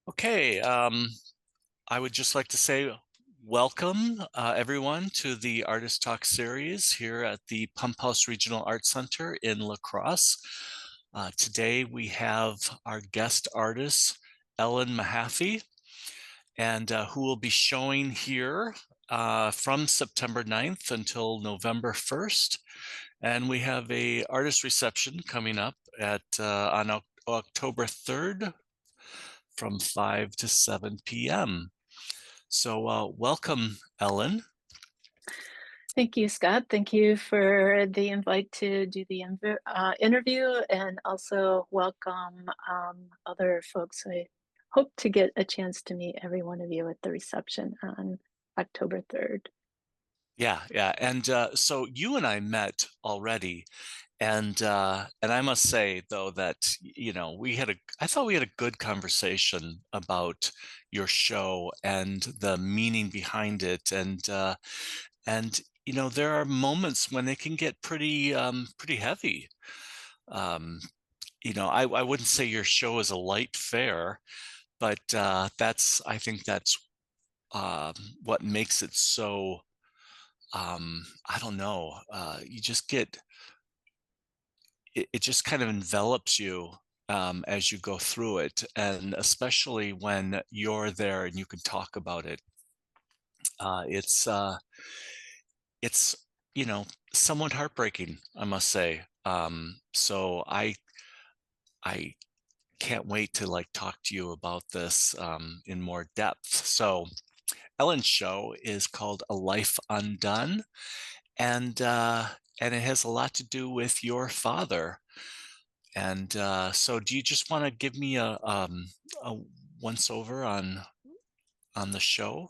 Okay, I would just like to say welcome, everyone, to the Artist Talk series here at the Pump House Regional Arts Center in La Crosse. Today we have our guest artist, Ellen Mahaffy, and who will be showing here from September 9th until November 1st. And we have a artist reception coming up on October 3rd from 5 to 7 p.m. So welcome, Ellen. Thank you, Scott. Thank you for the invite to do the interview and also welcome other folks. I hope to get a chance to meet every one of you at the reception on October 3rd. Yeah. And so you and I met already, and I must say though that I thought we had a good conversation about your show and the meaning behind it, and there are moments when it can get pretty heavy. Um, I wouldn't say your show is a light fare, but I think that's um, what makes it so. I don't know. You just get it just kind of envelops you as you go through it, and especially when you're there and you can talk about it. Uh, it's uh, it's somewhat heartbreaking, I must say. So I can't wait to like talk to you about this in more depth. So Ellen's show is called A Life Undone, and and it has a lot to do with your father. And so, do you just want to give me a once over on the show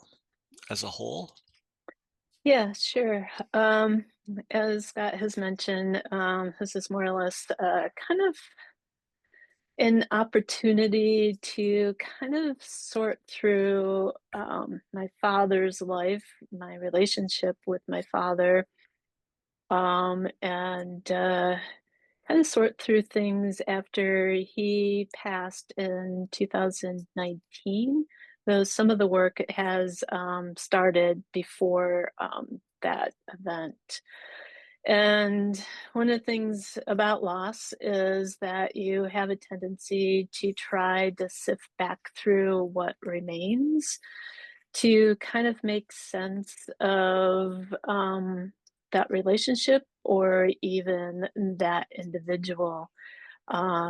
as a whole? Yeah, sure. As Scott has mentioned, this is more or less kind of an opportunity to kind of sort through my father's life, my relationship with my father, and kind of sort through things after he passed in 2019. Though some of the work has started before that event. And one of the things about loss is that you have a tendency to try to sift back through what remains to kind of make sense of that relationship or even that individual.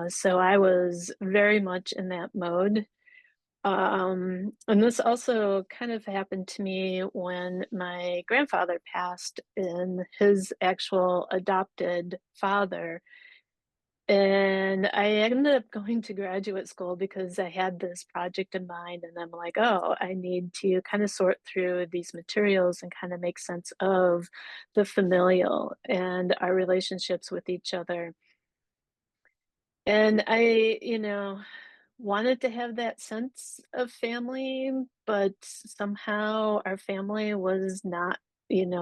So I was very much in that mode. And this also kind of happened to me when my grandfather passed in his actual adopted father. And I ended up going to graduate school because I had this project in mind, and I'm like, oh, I need to kind of sort through these materials and kind of make sense of the familial and our relationships with each other. And I wanted to have that sense of family, but somehow our family was not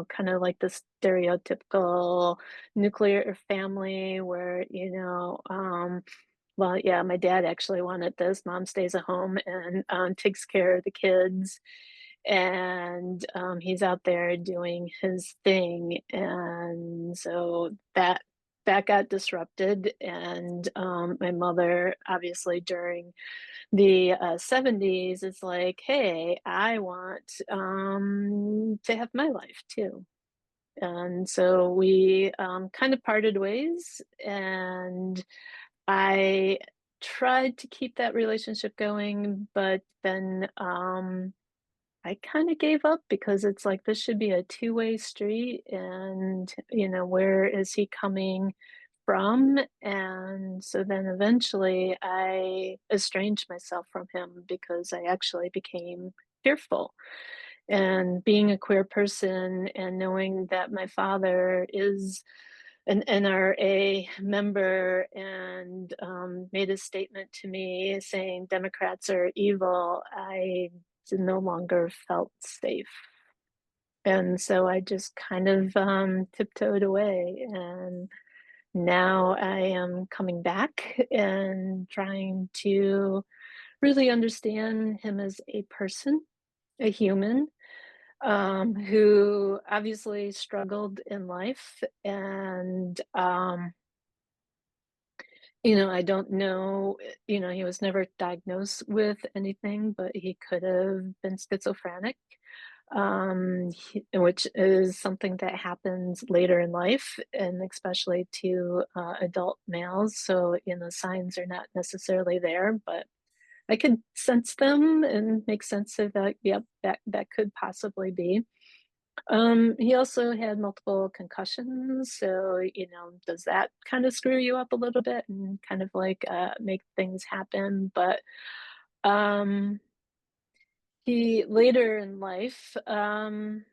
kind of like the stereotypical nuclear family where well, yeah, my dad actually wanted this. Mom stays at home and takes care of the kids. And he's out there doing his thing. And so that got disrupted. And my mother, obviously, during the 70s, is like, hey, I want to have my life too. And so we kind of parted ways. And I tried to keep that relationship going, but then I kind of gave up because it's like this should be a two-way street, and where is he coming from? And so then eventually I estranged myself from him because I actually became fearful. And being a queer person and knowing that my father is an NRA member and made a statement to me saying Democrats are evil, I no longer felt safe. And so I just kind of tiptoed away. And now I am coming back and trying to really understand him as a person, a human, who obviously struggled in life. And, I don't know, he was never diagnosed with anything, but he could have been schizophrenic, which is something that happens later in life, and especially to adult males. So, signs are not necessarily there, but I could sense them and make sense of that. Yep, that could possibly be. He also had multiple concussions, so, does that kind of screw you up a little bit and kind of like make things happen? But um, he later in life kind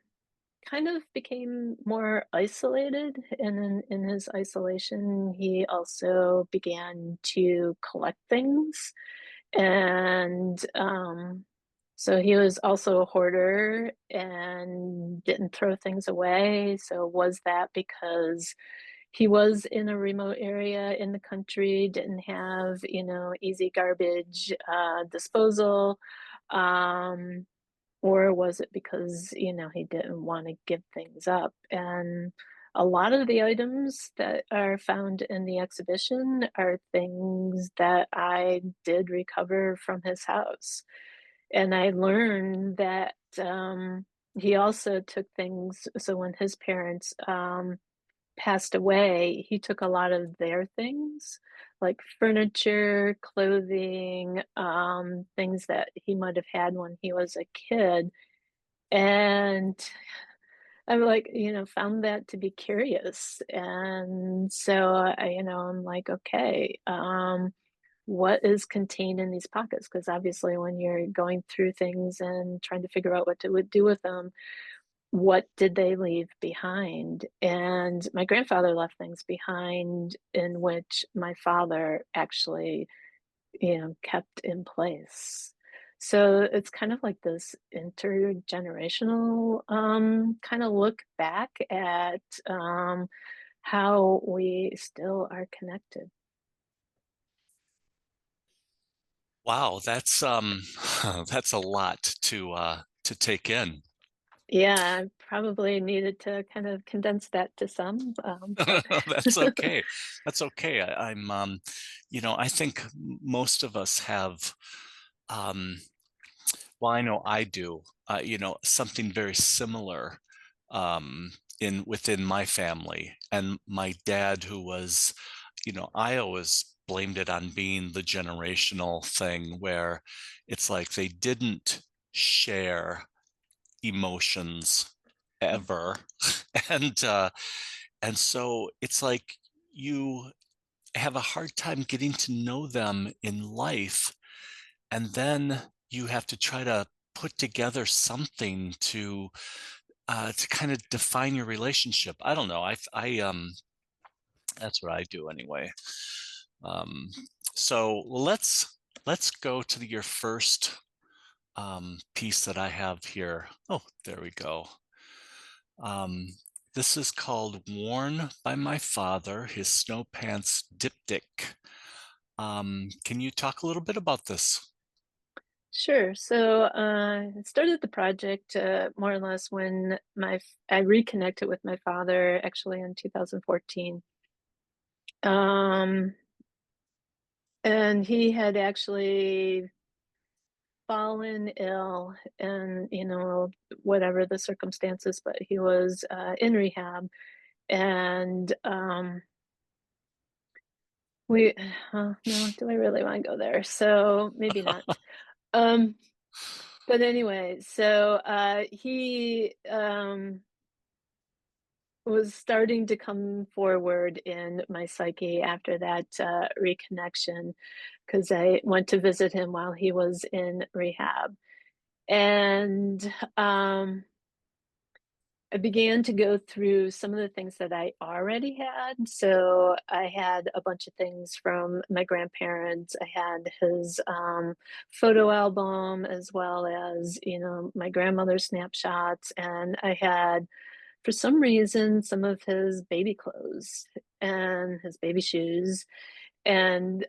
of became more isolated, and in his isolation, he also began to collect things. And, so he was also a hoarder and didn't throw things away. So was that because he was in a remote area in the country, didn't have, easy garbage, disposal? Um, or was it because, he didn't wanna give things up? And a lot of the items that are found in the exhibition are things that I did recover from his house. And I learned that, he also took things, so when his parents, passed away, he took a lot of their things, like furniture, clothing, things that he might have had when he was a kid, and I'm like, found that to be curious. And so I'm like, okay, what is contained in these pockets? Because obviously, when you're going through things and trying to figure out what to would do with them, what did they leave behind? And my grandfather left things behind in which my father actually, kept in place. So it's kind of like this intergenerational kind of look back at how we still are connected. Wow, that's that's a lot to take in. Yeah, I probably needed to kind of condense that to some, but That's okay. That's okay. I think most of us have, um, well, I know I do, something very similar, in within my family. And my dad, who was, I always blamed it on being the generational thing where it's like they didn't share emotions ever. And and so it's like you have a hard time getting to know them in life, and then you have to try to put together something to kind of define your relationship. I don't know. That's what I do anyway. Um, so let's go to your first piece that I have here. Oh, there we go. Um, this is called "Worn by My Father, His Snow Pants Diptych." Can you talk a little bit about this? sure. So I started the project more or less when I reconnected with my father actually in 2014. Um, and he had actually fallen ill, and whatever the circumstances, but he was in rehab. And we no, do I really want to go there? So maybe not. um but anyway, so he was starting to come forward in my psyche after that reconnection, because I went to visit him while he was in rehab. And I began to go through some of the things that I already had. So I had a bunch of things from my grandparents. I had his photo album, as well as, my grandmother's snapshots. And I had, for some reason, some of his baby clothes and his baby shoes. And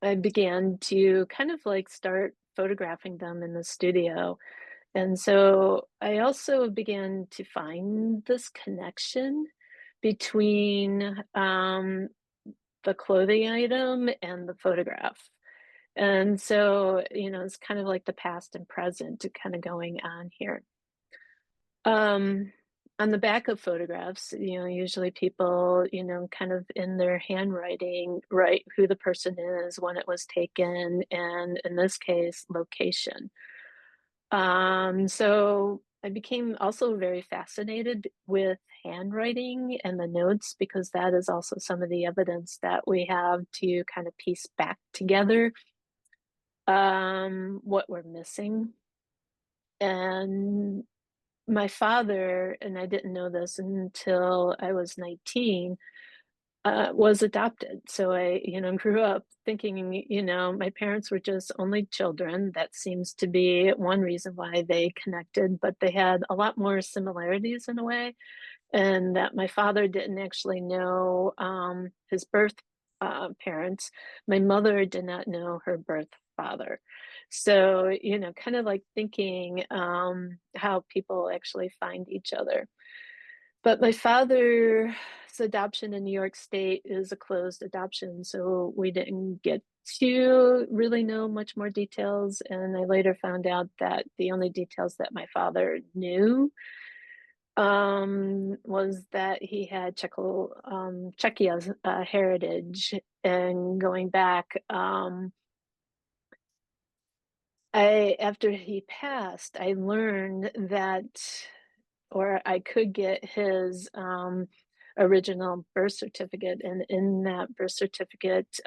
I began to kind of like start photographing them in the studio. And so I also began to find this connection between the clothing item and the photograph. And so, it's kind of like the past and present kind of going on here. Um, on the back of photographs, usually people, kind of in their handwriting, write who the person is, when it was taken, and in this case, location. So I became also very fascinated with handwriting and the notes because that is also some of the evidence that we have to kind of piece back together what we're missing. And my father, and I didn't know this until I was 19, was adopted. So I, grew up thinking, my parents were just only children. That seems to be one reason why they connected, but they had a lot more similarities in a way. And that my father didn't actually know his birth parents. My mother did not know her birth father. So, kind of like thinking how people actually find each other. But my father's adoption in New York State is a closed adoption, so we didn't get to really know much more details. And I later found out that the only details that my father knew was that he had Czechia heritage. And going back, I after he passed, I learned that, or I could get his original birth certificate, and in that birth certificate,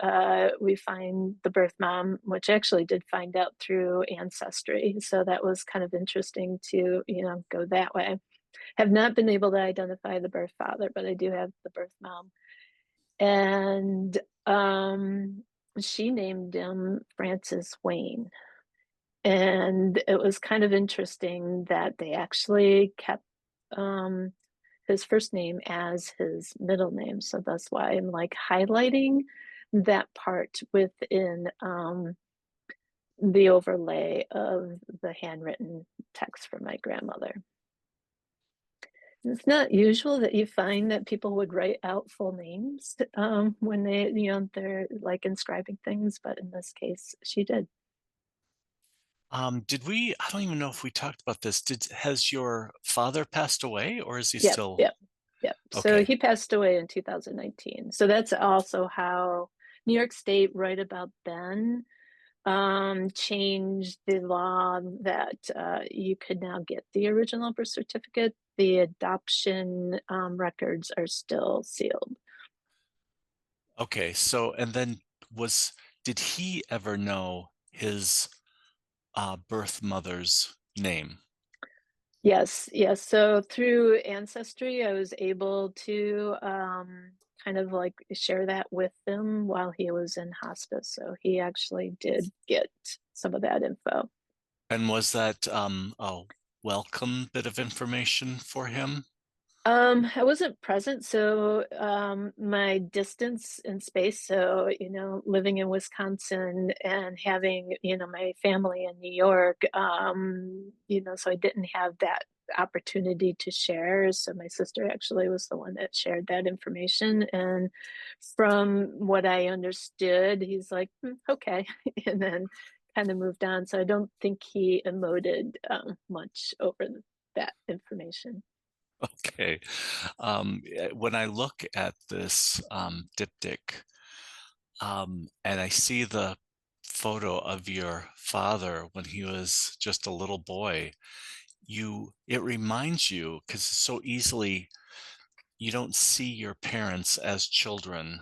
we find the birth mom, which I actually did find out through Ancestry. So that was kind of interesting to go that way. Have not been able to identify the birth father, but I do have the birth mom. And she named him Francis Wayne. And it was kind of interesting that they actually kept um, his first name as his middle name. So that's why I'm like highlighting that part within the overlay of the handwritten text from my grandmother. It's not usual that you find that people would write out full names when they're like inscribing things, but in this case, she did. Did we I don't even know if we talked about this. Has your father passed away, or is he Yep, still yep, yep. So okay? he passed away in 2019. So that's also how New York State, right about then, changed the law that you could now get the original birth certificate. The adoption records are still sealed. Okay, so and then was did he ever know his, birth mother's name? Yes, yes. So through Ancestry, I was able to kind of like share that with him while he was in hospice. So he actually did get some of that info. And was that, a welcome bit of information for him? I wasn't present, so my distance in space, so living in Wisconsin and having, my family in New York, so I didn't have that opportunity to share. So my sister actually was the one that shared that information. And from what I understood, he's like, "Hmm, okay," and then kind of moved on. So I don't think he emoted much over that information. Okay. When I look at this, diptych, and I see the photo of your father when he was just a little boy, it reminds you, because so easily you don't see your parents as children,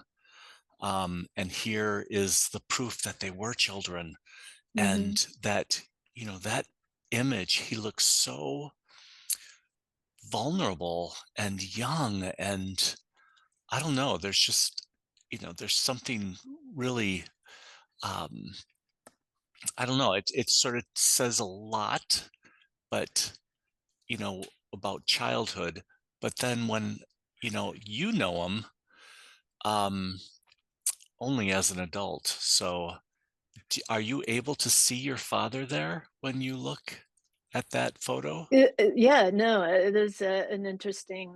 and here is the proof that they were children, Hmm. and that, that image, he looks so vulnerable and young, and I don't know, there's just, there's something really, um, I don't know, it sort of says a lot, but, you know, about childhood. But then when, you know him, um, only as an adult. So, are you able to see your father there when you look at that photo? Yeah, no, it is an interesting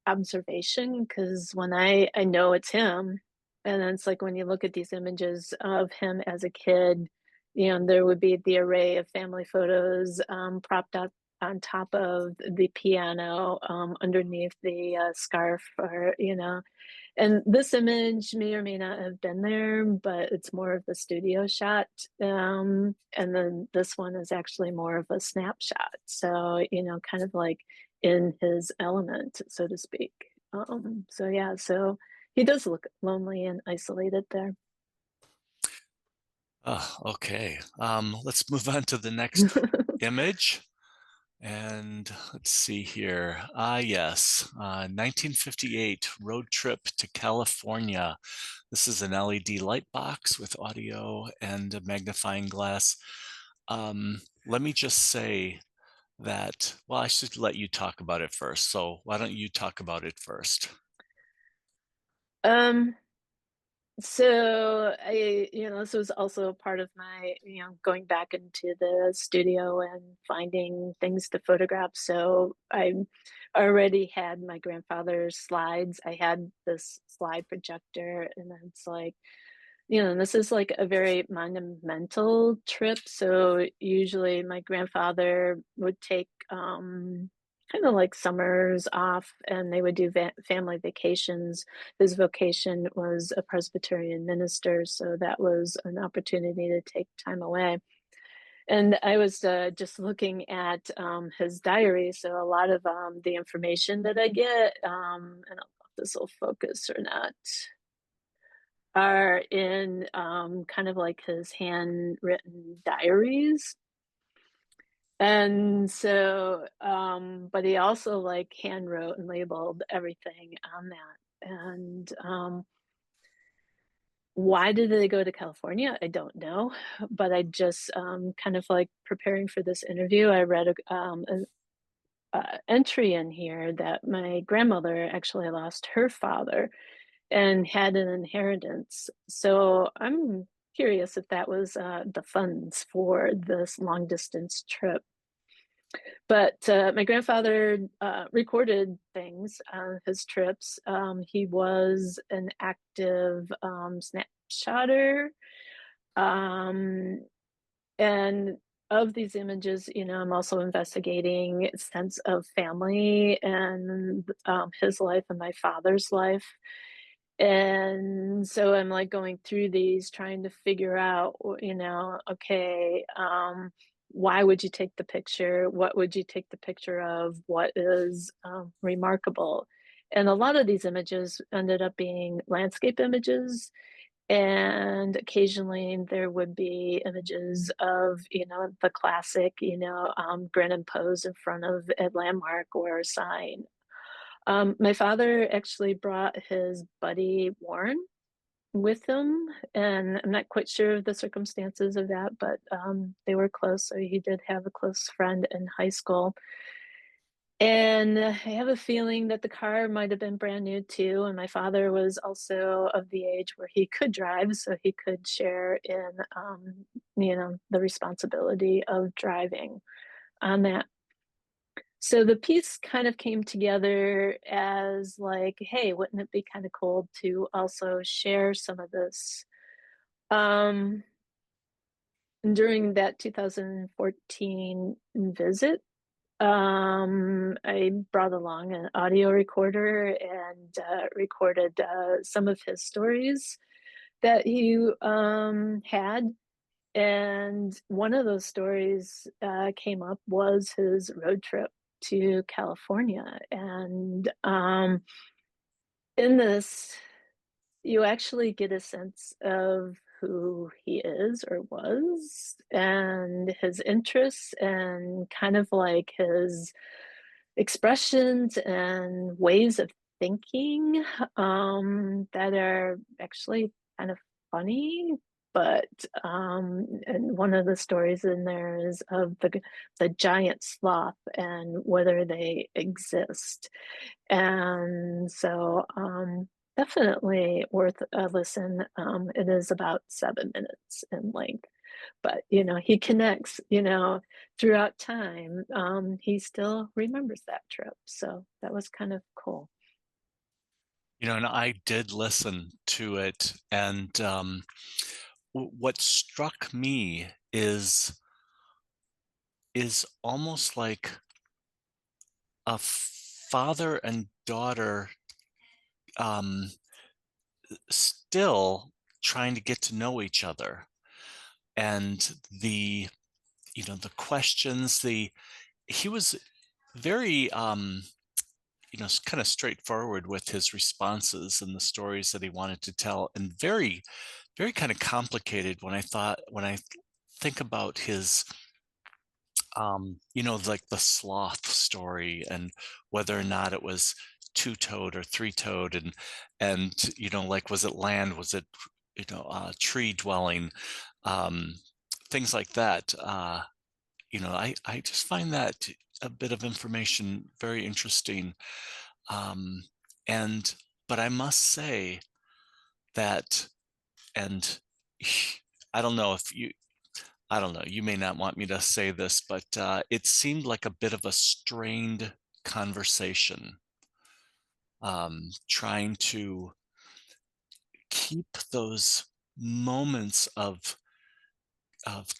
observation because when I know it's him, and then it's like when you look at these images of him as a kid, there would be the array of family photos propped up on top of the piano, underneath the scarf, or and this image may or may not have been there, but it's more of the studio shot. And then this one is actually more of a snapshot. So, kind of like in his element, so to speak. So yeah, so he does look lonely and isolated there. Oh, okay. Let's move on to the next image. And let's see here. Ah, yes. 1958 road trip to California. This is an LED light box with audio and a magnifying glass. Let me just say that, well, I should let you talk about it first. So why don't you talk about it first? um, So this was also a part of my, going back into the studio and finding things to photograph. So I already had my grandfather's slides. I had this slide projector, and then it's like, this is like a very monumental trip. So usually my grandfather would take kind of like summers off, and they would do family vacations. His vocation was a Presbyterian minister, so that was an opportunity to take time away. And I was just looking at his diary, so a lot of the information that I get, and I don't know if this will focus or not, are in kind of like his handwritten diaries. And so, but he also like hand wrote and labeled everything on that. And why did they go to California? I don't know. But I just kind of like preparing for this interview, I read an entry in here that my grandmother actually lost her father and had an inheritance. So I'm curious if that was the funds for this long distance trip. But my grandfather recorded things on his trips. He was an active snapshotter. Um, and of these images, I'm also investigating a sense of family and his life and my father's life. And so I'm like going through these, trying to figure out, okay, why would you take the picture? What would you take the picture of? What is remarkable? And a lot of these images ended up being landscape images. And occasionally there would be images of, the classic, grin and pose in front of a landmark or a sign. My father actually brought his buddy Warren with him, and I'm not quite sure of the circumstances of that, but they were close. So he did have a close friend in high school. And I have a feeling that the car might have been brand new too. And my father was also of the age where he could drive, so he could share in, the responsibility of driving on that. So the piece kind of came together as like, hey, wouldn't it be kind of cool to also share some of this? Um, During that 2014 visit, I brought along an audio recorder and recorded some of his stories that he had. And one of those stories came up was his road trip to California. And in this, you actually get a sense of who he is or was, and his interests, and kind of like his expressions and ways of thinking that are actually kind of funny. But and one of the stories in there is of the giant sloth and whether they exist. And so definitely worth a listen. It is about 7 minutes in length, but, he connects, throughout time. He still remembers that trip, so that was kind of cool. And I did listen to it, and what struck me is almost like a father and daughter, um, still trying to get to know each other, and the questions, the he was very, kind of straightforward with his responses and the stories that he wanted to tell, and very, very kind of complicated when I think about his, like the sloth story, and whether or not it was two-toed or three-toed, and like, was it land, was it, tree dwelling, um, things like that. I just find that a bit of information very interesting. Um, and but I must say that, and I don't know if you I don't know, you may not want me to say this, but it seemed like a bit of a strained conversation, trying to keep those moments of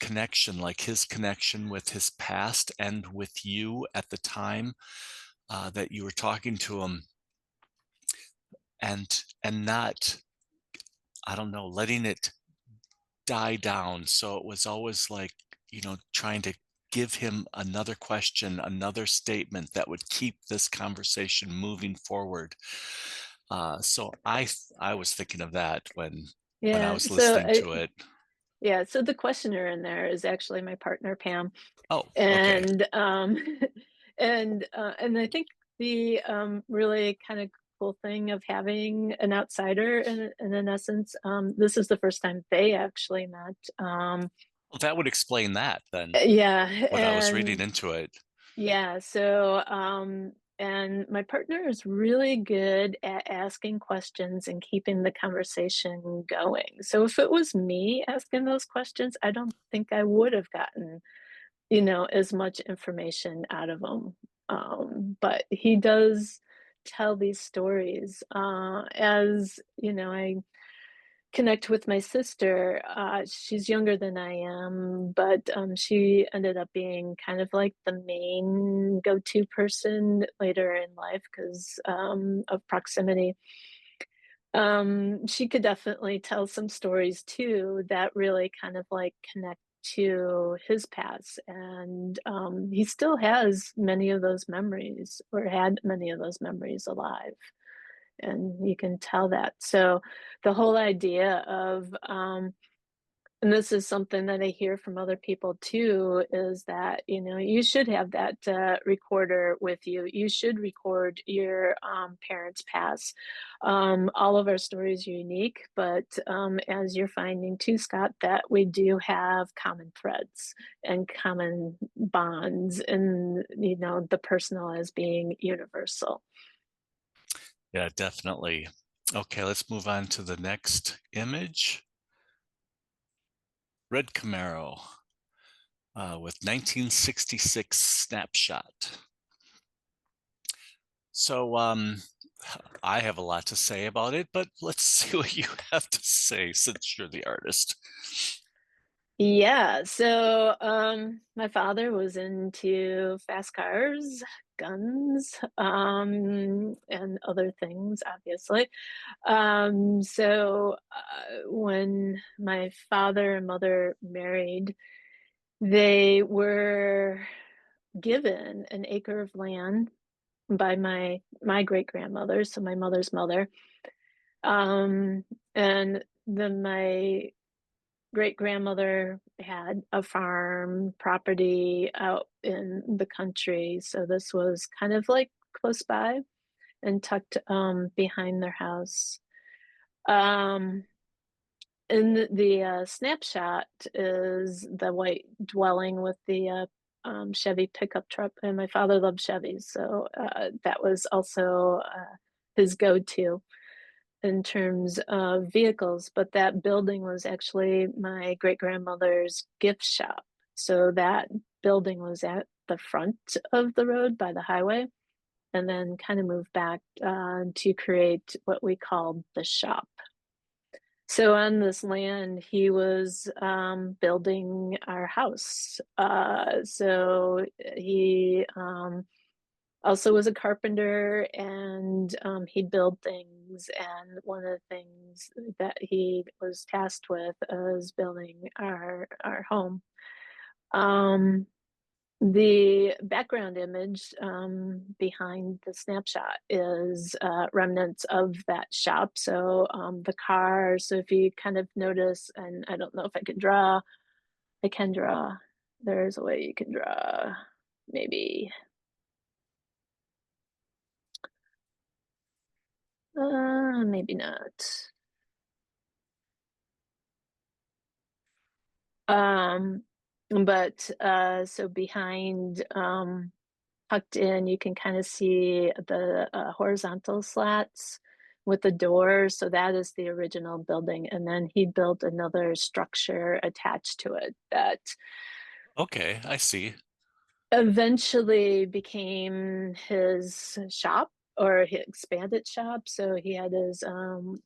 connection, like his connection with his past and with you at the time that you were talking to him, and not, I don't know, letting it die down. So it was always like, trying to give him another question, another statement that would keep this conversation moving forward. So I was thinking of that when I Yeah, was so, listening to it. yeah, so the questioner in there is actually my partner, Pam. Oh, okay. And, and I think the, really kind of cool thing of having an outsider in essence, this is the first time they actually met. Well, that would explain that then, Yeah, what I was reading and into it. yeah, so, and my partner is really good at asking questions and keeping the conversation going. So if it was me asking those questions, I don't think I would have gotten, as much information out of him. But he does tell these stories. As I connect with my sister, she's younger than I am, but she ended up being kind of like the main go-to person later in life because of proximity. She could definitely tell some stories too that really kind of like connect to his past. And he still has many of those memories or had many of those memories alive. And you can tell that. So the whole idea of and this is something that I hear from other people too, is that, you should have that recorder with you. You should record your parents' past. All of our stories are unique, but as you're finding too, Scott, that we do have common threads and common bonds, and, the personal as being universal. Yeah, definitely. Okay, let's move on to the next image. Red Camaro, with 1966 snapshot. So, I have a lot to say about it, but let's see what you have to say since you're the artist. Yeah, so my father was into fast cars, guns, and other things, obviously. When my father and mother married, they were given an acre of land by my great grandmother, so my mother's mother. Um, and then my great-grandmother had a farm property out in the country, so this was kind of, like, close by and tucked, behind their house. Um, and the snapshot is the white dwelling with the, Chevy pickup truck, and my father loved Chevys, so, that was also, his go-to. in terms of vehicles, but that building was actually my great-grandmother's gift shop. So that building was at the front of the road by the highway, and then kind of moved back to create what we called the shop. So on this land, he was building our house. He also was a carpenter, and he'd build things. And one of the things that he was tasked with was building our home. Um, the background image behind the snapshot is remnants of that shop. So the car. So if you kind of notice, and I don't know if I can draw, I can draw. There's a way you can draw, maybe. Maybe not. Um, so behind, tucked in, you can kind of see the horizontal slats with the doors. So that is the original building. And then he built another structure attached to it that Okay, I see. eventually became his shop or his expanded shop. So he had his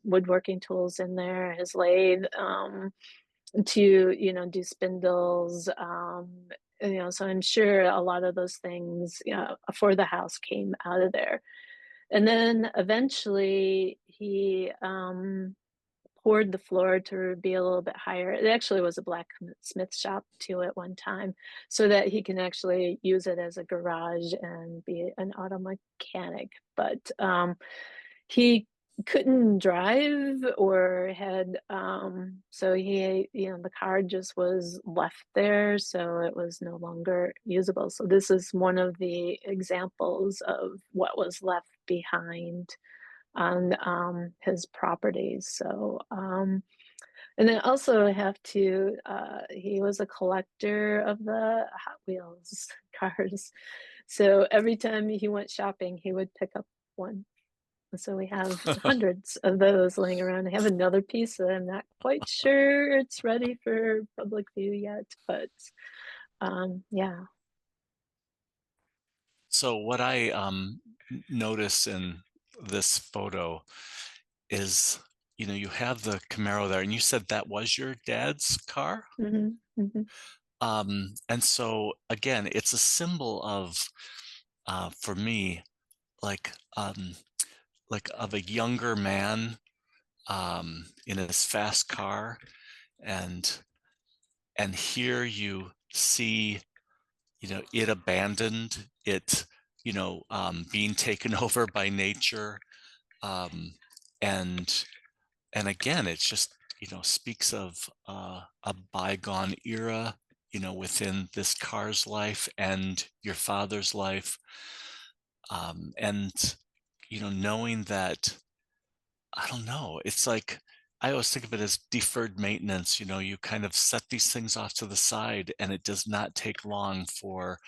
woodworking tools in there, his lathe. To do spindles, so I'm sure a lot of those things, for the house came out of there. And then eventually he poured the floor to be a little bit higher. It actually was a blacksmith shop too at one time, so that he can actually use it as a garage and be an auto mechanic. But he couldn't drive or had so the car just was left there, so it was no longer usable. So this is one of the examples of what was left behind on his properties. And then also I have to he was a collector of the Hot Wheels cars. So every time he went shopping, he would pick up one. So we have hundreds of those laying around. I have another piece that I'm not quite sure it's ready for public view yet, but yeah. So what I notice in this photo is, you have the Camaro there, and you said that was your dad's car. Hmm. Hmm. And so again, it's a symbol of, for me, like of a younger man in his fast car, and here you see, it abandoned, it, being taken over by nature, um, and again, it's just, speaks of a bygone era, within this car's life and your father's life, and knowing that, I don't know, it's like, I always think of it as deferred maintenance. You kind of set these things off to the side, and it does not take long for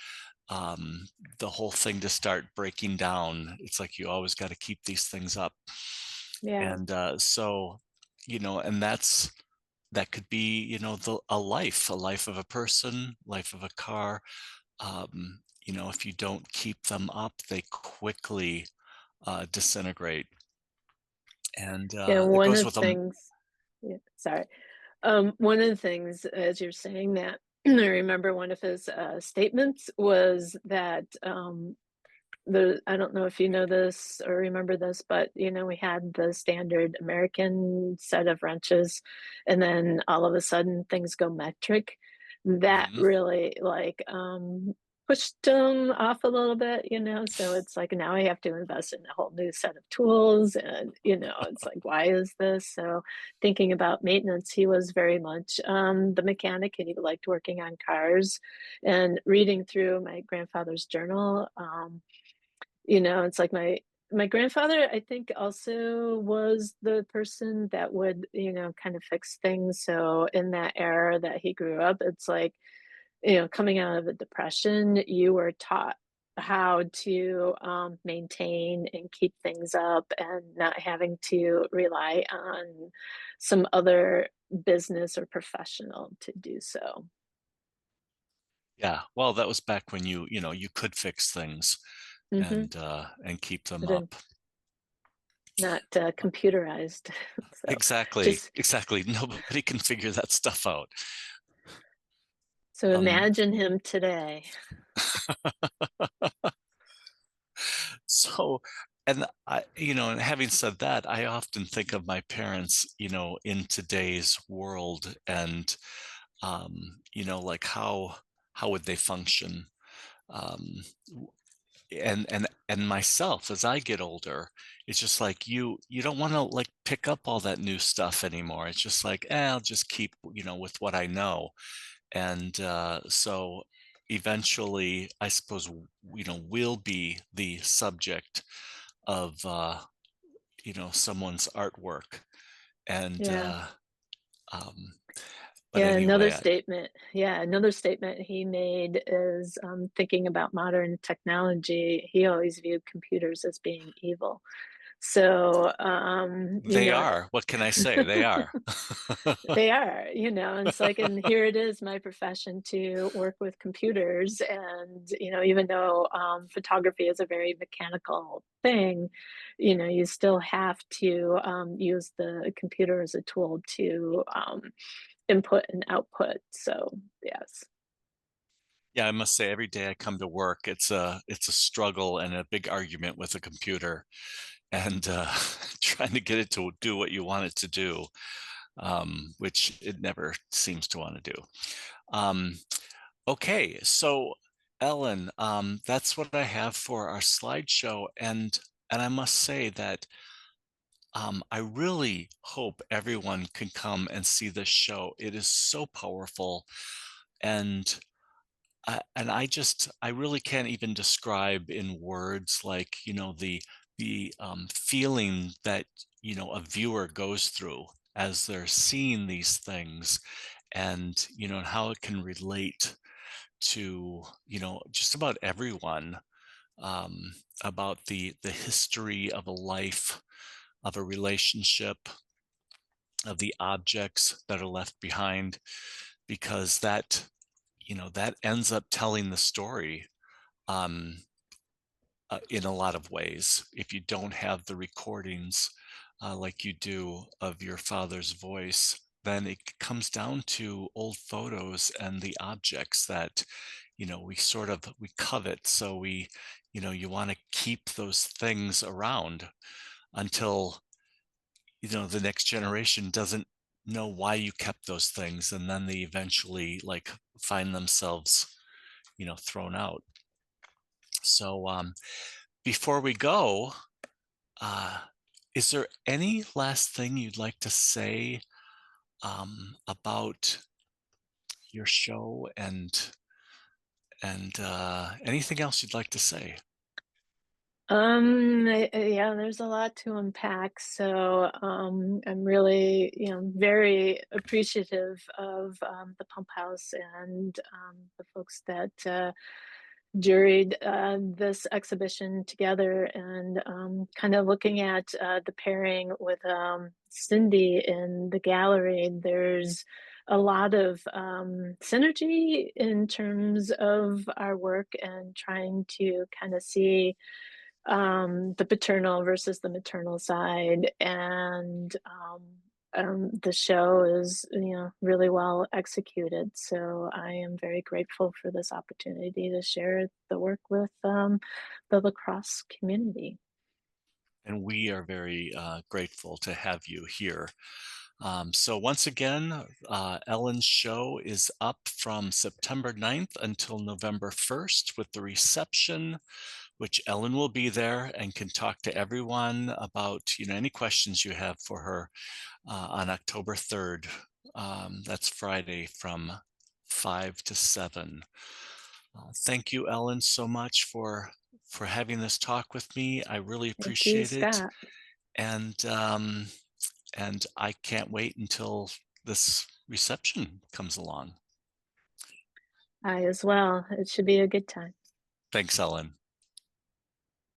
um, the whole thing to start breaking down. It's like you always got to keep these things up. Yeah. And so, and that could be, a life of a person, life of a car. If you don't keep them up, they quickly disintegrate. And Yeah, that one goes of with the them. things, yeah, sorry. One of the things as you're saying that, I remember one of his statements was that I don't know if you know this or remember this, but we had the standard American set of wrenches, and then all of a sudden things go metric. That Mhm. really pushed them off a little bit, so it's like now I have to invest in a whole new set of tools, and it's like, why is this? So thinking about maintenance, he was very much the mechanic, and he liked working on cars. And reading through my grandfather's journal, it's like my grandfather, I think, also was the person that would, kind of fix things. So in that era that he grew up, it's like, coming out of the depression, you were taught. how to maintain and keep things up and not having to rely on some other business or professional to do so. Yeah, well, that was back when you could fix things Hmm. and keep them But up. not computerized. So Exactly, just exactly. Nobody can figure that stuff out. so Um, imagine him today. so, and and having said that, I often think of my parents, in today's world, and like how would they function? Um, and myself as I get older, it's just like you don't want to like pick up all that new stuff anymore. It's just like, I'll just keep, with what I know. And so eventually, I suppose, will be the subject of someone's artwork. And Yeah. um, but Yeah, anyway, another statement he made is, thinking about modern technology, he always viewed computers as being evil. So, they are. What can I say? They are. they are, and it's like, and here it is, my profession to work with computers. And, even though photography is a very mechanical thing, you still have to use the computer as a tool to input and output. So, yes. Yeah, I must say every day I come to work, it's a struggle and a big argument with a computer, and trying to get it to do what you want it to do, which it never seems to want to do. Um, okay, so Ellen, that's what I have for our slideshow, and I must say that I really hope everyone can come and see this show. It is so powerful, and I really can't even describe in words, like, the feeling that, a viewer goes through as they're seeing these things, and, and how it can relate to, just about everyone, um, about the history of a life, of a relationship, of the objects that are left behind, because that ends up telling the story, um, in a lot of ways. If you don't have the recordings, like you do of your father's voice, then it comes down to old photos and the objects that, we covet. So you want to keep those things around until, the next generation doesn't know why you kept those things. And then they eventually like find themselves, thrown out. So, before we go, Uh, is there any last thing you'd like to say, about your show, and anything else you'd like to say? Yeah, there's a lot to unpack. So, I'm really, very appreciative of the Pump House and the folks that juried this exhibition together, and kind of looking at the pairing with Cindy in the gallery. There's a lot of synergy in terms of our work and trying to kind of see the paternal versus the maternal side. And the show is, really well executed. So I am very grateful for this opportunity to share the work with the lacrosse community. And we are very grateful to have you here. So once again, Ellen's show is up from September 9th until November 1st with the reception, which Ellen will be there and can talk to everyone about, any questions you have for her, on October 3rd. That's Friday from 5 to 7. Thank you, Ellen, so much for having this talk with me. I really Thank you, appreciate it, Scott. and and I can't wait until this reception comes along. I as well. It should be a good time. Thanks, Ellen.